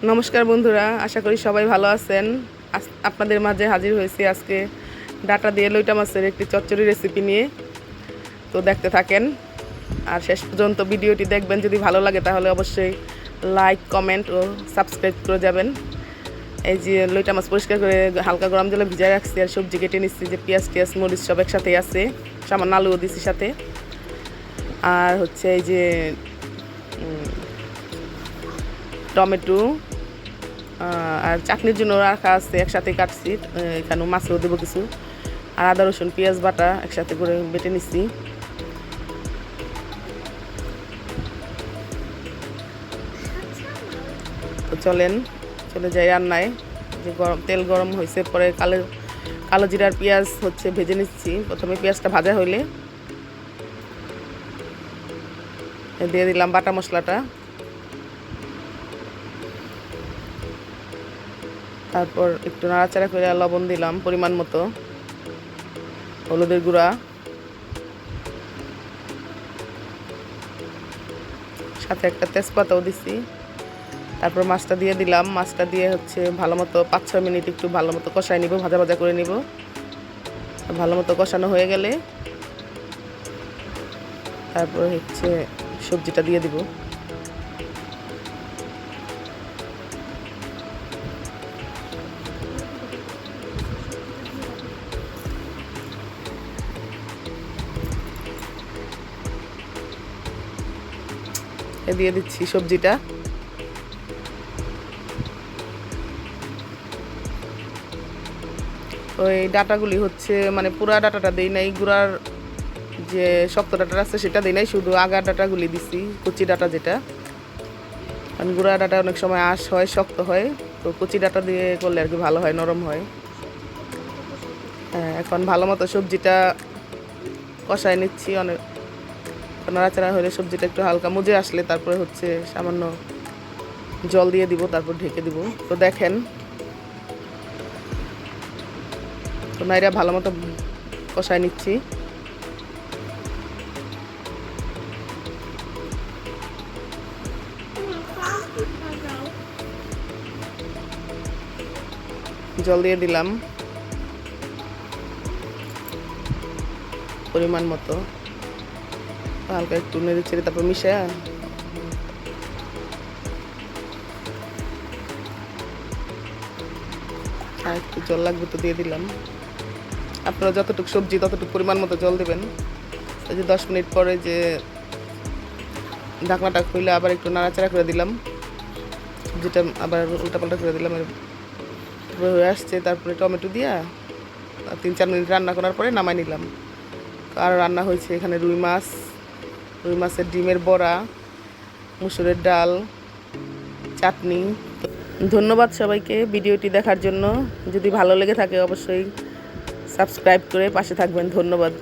নমস্কার বন্ধুরা, আশা করি সবাই ভালো আছেন। আপনাদের মাঝে হাজির হয়েছি আজকে ডাটা দিয়ে লইটা মাছের একটি চচ্চড়ি রেসিপি নিয়ে। তো দেখতে থাকেন আর শেষ পর্যন্ত ভিডিওটি দেখবেন। যদি ভালো লাগে তাহলে অবশ্যই লাইক, কমেন্ট ও সাবস্ক্রাইব করে যাবেন। এই যে লইটা মাছ পরিষ্কার করে হালকা গরম জলে ভিজায় রাখছি, আর সবজি কেটে নিচ্ছি, যে পেঁয়াজ টিয়াজ মরিচ সব একসাথেই আছে, সামান্য আলুও দিচ্ছি সাথে। আর হচ্ছে এই যে টমেটো আর চাটনির জন্য রাখা আছে, একসাথে কাটছি। এখানেও মাছও দেবো কিছু, আর আদা রসুন পেঁয়াজ বাটা একসাথে করে বেটে নিচ্ছি। তো চলে যাই রান্নায়। যে তেল গরম হয়েছে, পরে কালো জিরার পেঁয়াজ হচ্ছে ভেজে নিচ্ছি। প্রথমে পেঁয়াজটা ভাজা হইলে দিয়ে দিলাম বাটা মশলাটা, তারপর একটু নাড়াচাড়া করে লবণ দিলাম পরিমাণ মতো, হলুদের গুঁড়া, সাথে একটা তেজপাতাও দিছি। তারপর মাছটা দিয়ে দিলাম। মাছটা দিয়ে হচ্ছে ভালো মতো 5-6 মিনিট একটু ভালো মতো কষাই নিব, ভাজা ভাজা করে নিব। ভালো মতো কষানো হয়ে গেলে তারপর হচ্ছে সবজিটা দিয়ে দিব। দিয়ে দিচ্ছি সবজিটা। ওই ডাটাগুলি হচ্ছে মানে পুরা ডাটাটা দেই নাই, গুঁড়ার যে শক্ত ডাটা আছে সেটা দিই নাই, শুধু আগা ডাটাগুলি দিছি, কচি ডাটা যেটা। কারণ গুঁড়া ডাটা অনেক সময় আঁশ হয়, শক্ত হয়, তো কচি ডাটা দিয়ে করলে আর কি ভালো হয়, নরম হয়। হ্যাঁ, এখন ভালো মতো সবজিটা কষায় নিচ্ছি। অনেক নাড়াচাড়া হলে সবজিটা একটু হালকা মুজে আসলে তারপরে হচ্ছে সামান্য জল দিয়ে দিব, তারপর ঢেকে দিব। তো দেখেন, তো নাইরা ভালো মতো কষায় নিচ্ছি। জল দিয়ে দিলাম পরিমাণ মতো, হালকা একটু নেড়ে ছেড়ে তারপর মিশা আর একটু জল লাগবে তো দিয়ে দিলাম। আপনারা যতটুকু সবজি ততটুকু পরিমাণ মতো জল দেবেন। এই যে 10 মিনিট পরে যে ঢাকনাটা খুলে আবার একটু নাড়াচাড়া করে দিলাম, সবজিটা আবার উল্টাপাল্টা করে দিলাম, হয়ে আসছে। তারপরে টমেটো দিয়া 3-4 মিনিট রান্না করার পরে নামাই নিলাম। আর রান্না হয়েছে এখানে রুই মাছের ডিমের বড়া, মুসুরের ডাল, চাটনি। ধন্যবাদ সবাইকে ভিডিওটি দেখার জন্য। যদি ভালো লেগে থাকে অবশ্যই সাবস্ক্রাইব করে পাশে থাকবেন। ধন্যবাদ।